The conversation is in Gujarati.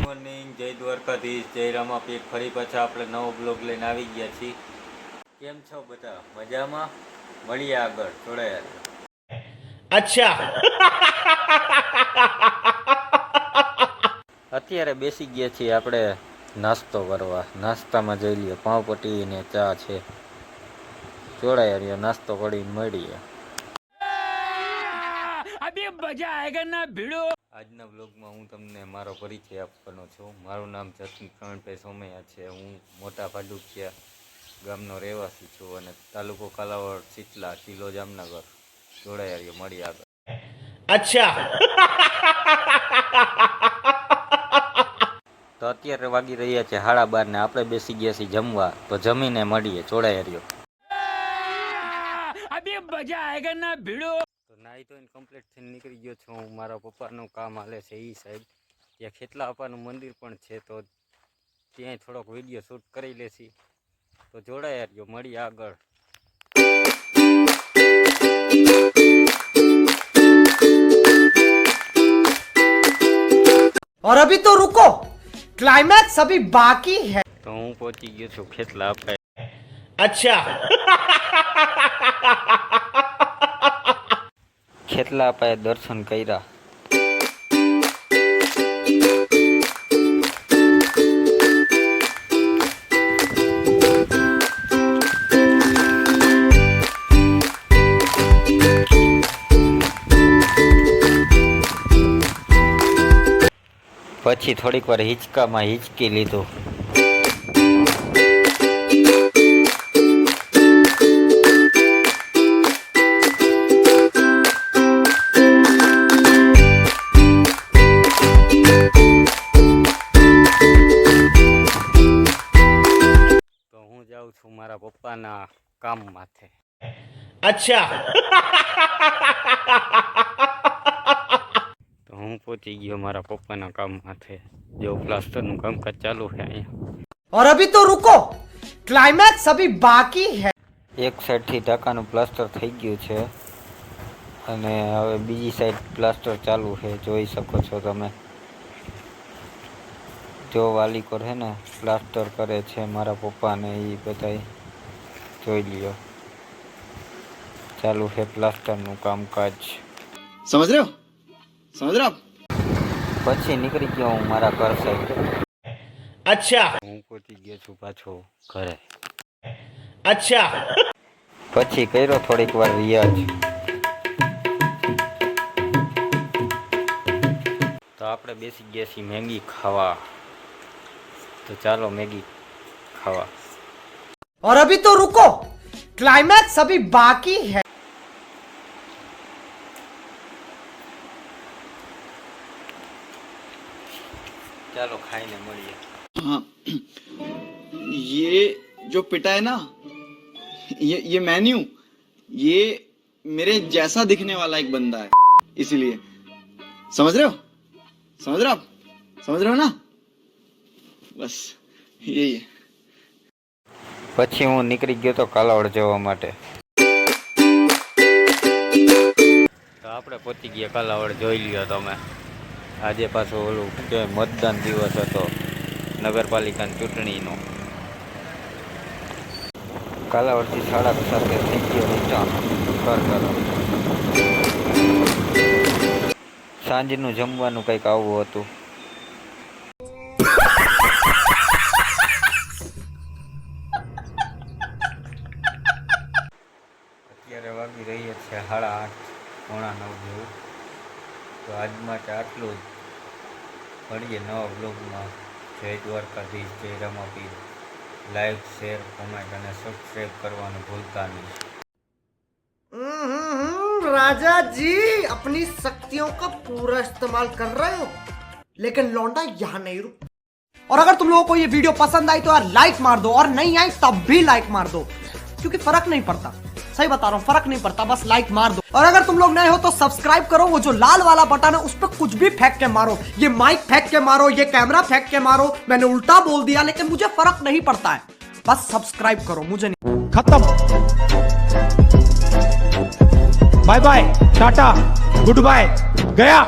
મોર્નિંગ, જય દ્વારકાધીશ, જય રામાપીર. ફરી પાછા આપણે નવો બ્લોગ લઈને આવી ગયા છીએ. કેમ છો બધા? મજામાં? મળીએ આગળ, જોડાયા. અચ્છા. અત્યારે બેસી ગયા છીએ આપણે નાસ્તો કરવા. નાસ્તામાં જોઈ લઈએ પાવપટ્ટી ને ચા છે. જોડાયા રહ્યો, નાસ્તો કરીને મળીએ. અભી મજા આયેગા ના ભીડો. આજના બ્લોગમાં હું તમને મારો પરિચય આપવાનો છું. મારું નામ જતીન પ્રવીણભાઈ સોમૈયા છે. હું મોટા ભાડુકિયા ગામનો રહેવાસી છું અને તાલુકો કાલાવડ, ચીટલા, જિલ્લો જામનગર. જોડાયા રહ્યો, મળી આગળ. અચ્છા. તો અત્યારે વાગી રહ્યા છે 12:30 ને આપણે બેસી ગયા છીએ જમવા. તો જમીને મળીએ, જોડાયા રહ્યો. અભી મજા આયેગા ના ભીડો. નાઈ તો કમ્પ્લીટ થઈને નીકળી ગયો છું હું. મારા પપ્પાનું કામ હાલે છે એ સાઈડ. ત્યાં ખેતલા અપાનું મંદિર પણ છે, તો ત્યાં થોડોક વિડીયો શૂટ કરી લેશી. તો જોડાયા રહ્યો, મળીએ આગળ. और अभी तो रुको, क्लाइमैक्स अभी बाकी है. તો હું પહોંચી ગયો છું ખેતલા અપાય. અચ્છા. ખેતલા અપાય દર્શન કર્યા. પછી થોડીક વાર હિંચકામાં હિંચકી લીધું. તો હું જાઉં છું મારા પપ્પાના કામ માથે. અચ્છા. હું પહોંચી ગયો મારા પપ્પાના કામ માથે. જો પ્લાસ્ટરનું કામકાજ ચાલુ છે અહીંયા. और अभी तो रुको, क्लाइमैक्स अभी बाकी है. એક સાઈડથી ઢાકાનું પ્લાસ્ટર થઈ ગયું છે અને હવે બીજી સાઈડ પ્લાસ્ટર ચાલુ છે. જોઈ શકો છો તમે. જો વાલીકોર છે ને પ્લાસ્ટર કરે છે મારા પપ્પાને, એ બધા જોઈ લ્યો. ચાલુ છે પ્લાસ્ટરનું કામકાજ. समझ रहे हो? समझ रहे हो आप? પછી નીકળી ગયો હું મારા ઘર સાઈડ. અચ્છા. હું પહોંચી ગયો છું પાછો ઘરે. અચ્છા. પછી કર્યો થોડીક વાર રિયાઝ. તો આપણે બેસી ગયા છીએ મેગી ખાવા. તો ચાલો મેગી ખાવા. और अभी तो रुको, क्लाइमैक्स अभी बाकी है. ચાલો ખાઈને મળીએ. हाँ, ये जो पिटा है ना, ये मैं नहीं हूँ. ये मेरे जैसा दिखने वाला एक बंदा है, इसीलिए. समझ रहे हो? समझ रहे हो आप? समझ रहे हो ना? बस यही है. પછી હું નીકળી ગયો તો કાલાવડ જવા માટે. તો આપણે પહોંચી ગયા કાલાવડ. જોઈ લ્યો તમે. આજે પાછું ઓલું કે મતદાન દિવસ હતો નગરપાલિકાની ચૂંટણીનો. કાલાવડથી 7:30 થઈ ગયો રિટર્ન ઘર તરફ. સાંજનું જમવાનું કંઈક આવું હતું. અત્યારે વાગી રહી છે 8:30, 8:45 જેવું. તો આજ માટે આટલું જ. મળીએ નવા બ્લોગમાં. જય દ્વારકાધીશ, જય રામાપીર. લાઈક, શેર, કોમેન્ટ અને સબસ્ક્રાઈબ કરવાનું ભૂલતા નહીં. राजा जी अपनी शक्तियों का पूरा इस्तेमाल कर रहे हो, लेकिन लौंडा यहाँ नहीं रुक. और अगर तुम लोगों को ये वीडियो पसंद आई तो यार लाइक मार दो, और नहीं आई तब भी लाइक मार दो, क्योंकि फर्क नहीं पड़ता. सही बता रहा हूँ, फर्क नहीं पड़ता, बस लाइक मार दो. और अगर तुम लोग नए हो तो सब्सक्राइब करो. वो जो लाल वाला बटन है उस पर कुछ भी फेंक के मारो. ये माइक फेंक के मारो, ये कैमरा फेंक के मारो. मैंने उल्टा बोल दिया लेकिन मुझे फर्क नहीं पड़ता है. बस सब्सक्राइब करो, मुझे नहीं. खत्म. Bye bye, ta-ta, goodbye, गया.